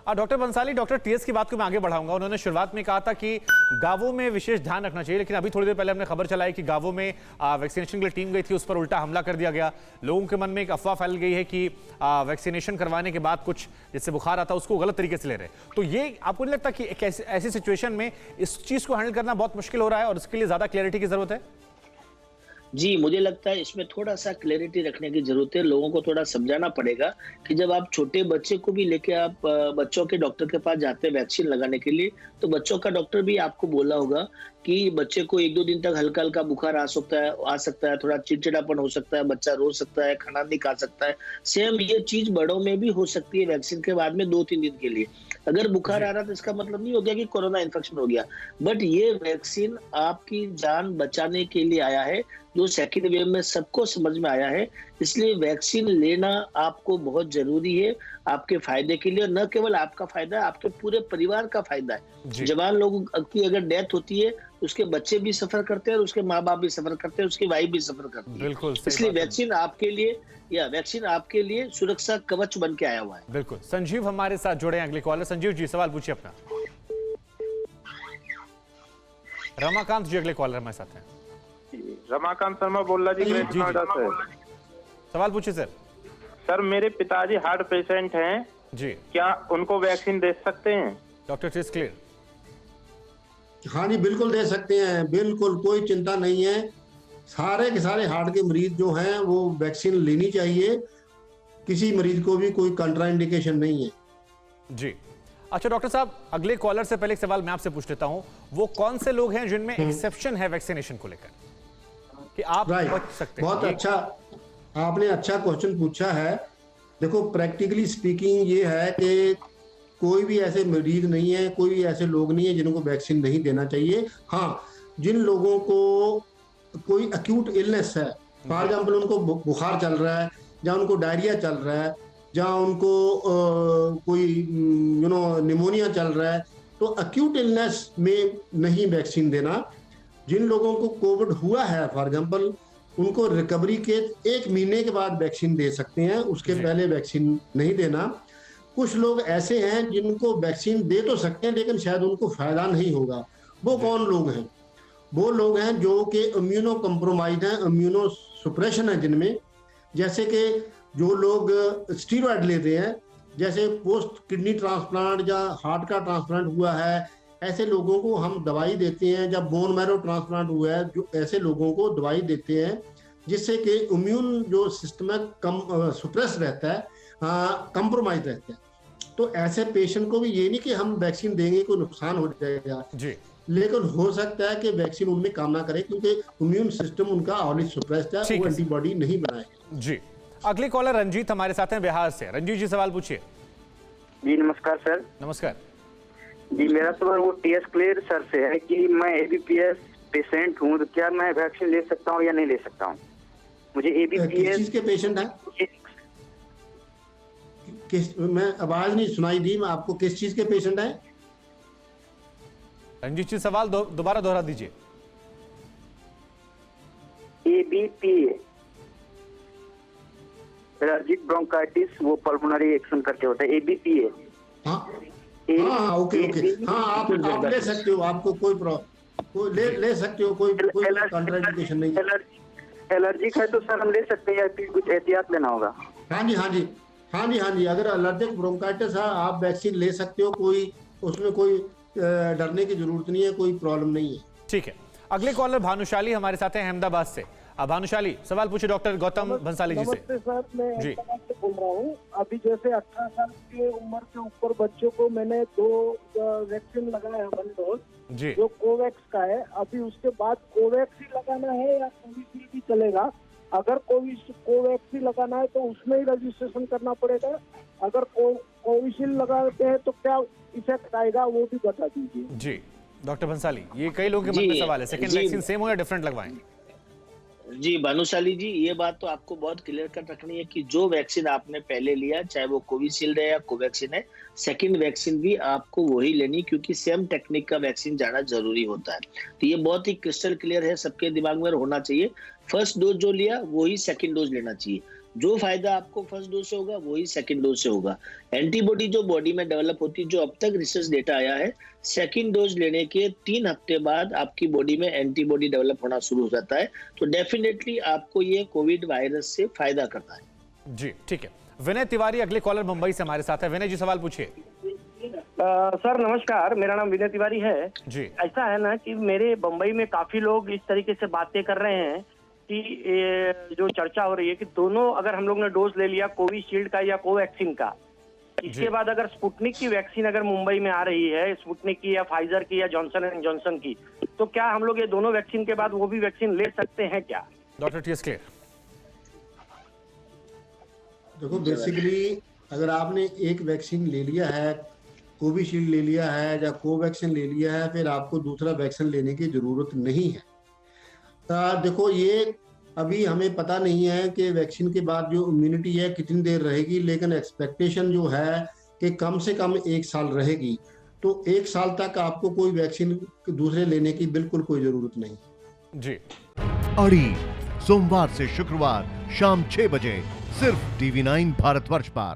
Doctor Bhansali, doctor TS की बात को मैं आगे बढ़ाऊंगा। उन्होंने शुरुआत में कहा था कि गांवों में विशेष ध्यान रखना चाहिए, लेकिन अभी थोड़ी देर पहले हमने खबर चलाई कि गांवों में वैक्सीनेशन के लिए टीम गई थी, उस पर उल्टा हमला कर दिया गया। लोगों के मन में एक अफवाह फैल गई है कि वैक्सीनेशन करवाने के बाद कुछ जिससे बुखार आता है उसको गलत तरीके से ले रहे। तो ये आपको नहीं लगता कि एक ऐसी सिचुएशन में इस चीज को हैंडल करना बहुत मुश्किल हो रहा है और इसके लिए ज्यादा क्लैरिटी की जरूरत है? जी, मुझे लगता है इसमें थोड़ा-सा क्लैरिटी रखने की ज़रूरत है। लोगों को थोड़ा समझाना पड़ेगा कि जब आप छोटे बच्चे को भी लेके आप बच्चों के डॉक्टर के पास जाते हैं वैक्सीन लगाने के लिए, तो बच्चों का डॉक्टर भी आपको बोला होगा कि बच्चे को 1-2 दिन तक हल्का-हल्का बुखार आ सकता है, थोड़ा चिड़चिड़ापन हो सकता है, बच्चा रो सकता है, खाना नहीं खा सकता है। सेम ये चीज़ बड़ों में भी हो सकती है वैक्सीन के बाद में 2-3 दिन के लिए। अगर बुखार आ रहा है तो इसका मतलब नहीं हो गया कि कोरोना इन्फेक्शन हो गया, बट ये वैक्सीन आपकी जान बचाने के लिए आया है, जो सेकंड वेव में सबको समझ में आया है। इसलिए वैक्सीन लेना आपको बहुत जरूरी है, आपके फायदे के लिए। न केवल आपका फायदा है, आपके पूरे परिवार का फायदा है। जवान लोगों की अगर डेथ होती है, उसके बच्चे भी सफर करते हैं और उसके माँ बाप भी सफर करते हैं, उसकी वाइफ भी सफर करती है। बिल्कुल, इसलिए वैक्सीन आपके लिए सुरक्षा कवच बन के आया हुआ है। बिल्कुल। संजीव हमारे साथ जुड़े हैं, अगले कॉलर। संजीव जी, सवाल पूछिए अपना। रमाकांत जी अगले कॉलर हमारे साथ हैं। रमाकांत शर्मा बोल रहा जी, ग्रेट नोएडा से। सवाल पूछिए सर। सर, मेरे पिताजी हार्ट पेशेंट हैं जी, क्या उनको वैक्सीन दे सकते हैं? Doctor TS clear. हाँ जी, बिल्कुल दे सकते हैं, बिल्कुल कोई चिंता नहीं है। सारे के सारे हार्ट के मरीज जो हैं वो वैक्सीन लेनी चाहिए, किसी मरीज को भी कोई कंट्राइंडिकेशन नहीं है जी। अच्छा डॉक्टर साहब, अगले कॉलर से पहले एक सवाल मैं आपसे पूछ लेता हूं। वो कौन से लोग हैं जिनमें एक्सेप्शन है वैक्सीनेशन को लेकर कि आप बच सकते हैं? बहुत अच्छा, आपने अच्छा क्वेश्चन पूछा है। देखो, प्रैक्टिकली स्पीकिंग ये है कि कोई भी ऐसे मरीज नहीं है, कोई भी ऐसे लोग नहीं है जिनको वैक्सीन नहीं देना चाहिए। हाँ, जिन लोगों को कोई एक्यूट इलनेस है, फॉर एग्जाम्पल उनको बुखार चल रहा है, या उनको डायरिया चल रहा है, या उनको कोई निमोनिया चल रहा है, तो एक्यूट इलनेस में नहीं वैक्सीन देना। जिन लोगों को कोविड हुआ है, फॉर एग्जाम्पल, उनको रिकवरी के 1 महीने के बाद वैक्सीन दे सकते हैं, उसके पहले वैक्सीन नहीं देना। कुछ लोग ऐसे हैं जिनको वैक्सीन दे तो सकते हैं लेकिन शायद उनको फायदा नहीं होगा। वो कौन लोग हैं? वो लोग हैं जो कि इम्यूनो कम्प्रोमाइज हैं, इम्यूनो सुप्रेशन है जिनमें, जैसे कि जो लोग स्टीरॉयड लेते हैं, जैसे पोस्ट किडनी ट्रांसप्लांट या हार्ट का ट्रांसप्लांट हुआ है, ऐसे लोगों को हम दवाई देते हैं। जब बोन मैरो ट्रांसप्लांट हुआ है, जो ऐसे लोगों को दवाई देते हैं जिससे कि इम्यून जो सिस्टम है कम सुप्रेस रहता है, कंप्रोमाइज रहता है। तो ऐसे पेशेंट को भी ये नहीं कि हम वैक्सीन देंगे कोई नुकसान हो जाएगा जी, लेकिन हो सकता है कि वैक्सीन उनमें काम ना करे क्योंकि इम्यून सिस्टम उनका ऑलरेडी सुप्रेस्ड है, वो एंटीबॉडी नहीं बनाएगा जी। अगले कॉलर रंजीत हमारे साथ हैं बिहार से। रंजीत जी, सवाल पूछिए। जी नमस्कार सर। नमस्कार जी, मेरा सवाल वो टीएस क्लियर सर से है कि मैं एबीपीएस पेशेंट हूँ, तो क्या मैं वैक्सीन ले सकता हूँ या नहीं ले सकता हूँ? मुझे एबीपीएस किस चीज के पेशेंट है? मैं आवाज नहीं सुनाई दी, मैं आपको किस चीज के पेशेंट है? रंजीत जी, सवाल दोबारा दोहरा दीजिए। एबीपीए एलर्जिक ब्रोंकाइटिस, वो पल्मोनरी एक्शन करके होता है एबीपीए। हाँ ओके हाँ, आप ले सकते हो, आपको कोई ले सकते हो, कोई कंट्राइंडिकेशन नहीं है। एलर्जिक है तो सर हम ले सकते हैं या फिर कुछ एहतियात लेना होगा? हाँ जी, अगर एलर्जिक ब्रोंकाइटिस है आप वैक्सीन ले सकते हो, कोई उसमें कोई डरने की जरूरत नहीं है, कोई प्रॉब्लम नहीं है। ठीक है। अगले कॉलर भानुशाली हमारे साथ हैं अहमदाबाद से। भानुशाली, सवाल पूछे डॉक्टर गौतम भंसाली जी से। नमस्ते सर, मैं अहमदाबाद से बोल रहा हूँ। अभी जैसे 18 साल की उम्र के ऊपर बच्चों को मैंने 2 वैक्सीन लगाया है, 1 डोज जी, जो कोवैक्स का है। अभी उसके बाद कोवैक्स ही लगाना है या कोविशील्ड भी चलेगा? अगर कोवैक्स ही लगाना है तो उसमें ही रजिस्ट्रेशन करना पड़ेगा। अगर कोविशील्ड लगाते हैं तो क्या इफेक्ट आएगा, वो भी बता दीजिए जी। डॉक्टर भंसाली, ये कई लोगों के मन में सवाल है, सेकंड वैक्सीन सेम हो या डिफरेंट लगवाएं? जी भानुशाली जी, ये बात तो आपको बहुत क्लियर कर रखनी है कि जो वैक्सीन आपने पहले लिया, चाहे वो कोविशील्ड है या कोवैक्सीन है, सेकंड वैक्सीन भी आपको वही लेनी, क्योंकि सेम टेक्निक का वैक्सीन जाना जरूरी होता है। तो ये बहुत ही क्रिस्टल क्लियर है, सबके दिमाग में होना चाहिए। फर्स्ट डोज जो लिया वही सेकंड डोज लेना चाहिए। जो फायदा आपको फर्स्ट डोज से होगा वही सेकंड डोज से होगा। एंटीबॉडी जो बॉडी में डेवलप होती है, जो अब तक रिसर्च डेटा आया है, सेकंड डोज लेने के 3 हफ्ते बाद आपकी बॉडी में एंटीबॉडी डेवलप होना शुरू हो जाता है। तो डेफिनेटली आपको ये कोविड वायरस से फायदा करता है। जी ठीक है। विनय तिवारी अगले कॉलर मुंबई से हमारे साथ है। विनय जी सवाल पूछिए। सर नमस्कार, मेरा नाम विनय तिवारी है जी। ऐसा है ना कि मेरे बम्बई में काफी लोग इस तरीके से बातें कर रहे हैं कि जो चर्चा हो रही है कि दोनों अगर हम लोग ने डोज ले लिया कोविशील्ड का या कोवैक्सीन का, इसके बाद अगर स्पुतनिक की वैक्सीन अगर मुंबई में आ रही है, स्पुतनिक की या फाइजर की या जॉनसन एंड जॉनसन की, तो क्या हम लोग ये दोनों वैक्सीन के बाद वो भी वैक्सीन ले सकते हैं क्या? Doctor TS clear. देखो बेसिकली अगर आपने एक वैक्सीन ले लिया है, कोविशील्ड ले लिया है या कोवैक्सीन ले लिया है, फिर आपको दूसरा वैक्सीन लेने की जरूरत नहीं है। देखो ये अभी हमें पता नहीं है कि वैक्सीन के बाद जो इम्यूनिटी है कितनी देर रहेगी, लेकिन एक्सपेक्टेशन जो है कि कम से कम 1 साल रहेगी। तो 1 साल तक आपको कोई वैक्सीन दूसरे लेने की बिल्कुल कोई जरूरत नहीं जी। अड़ी सोमवार से शुक्रवार शाम 6 बजे सिर्फ TV9 भारतवर्ष पर।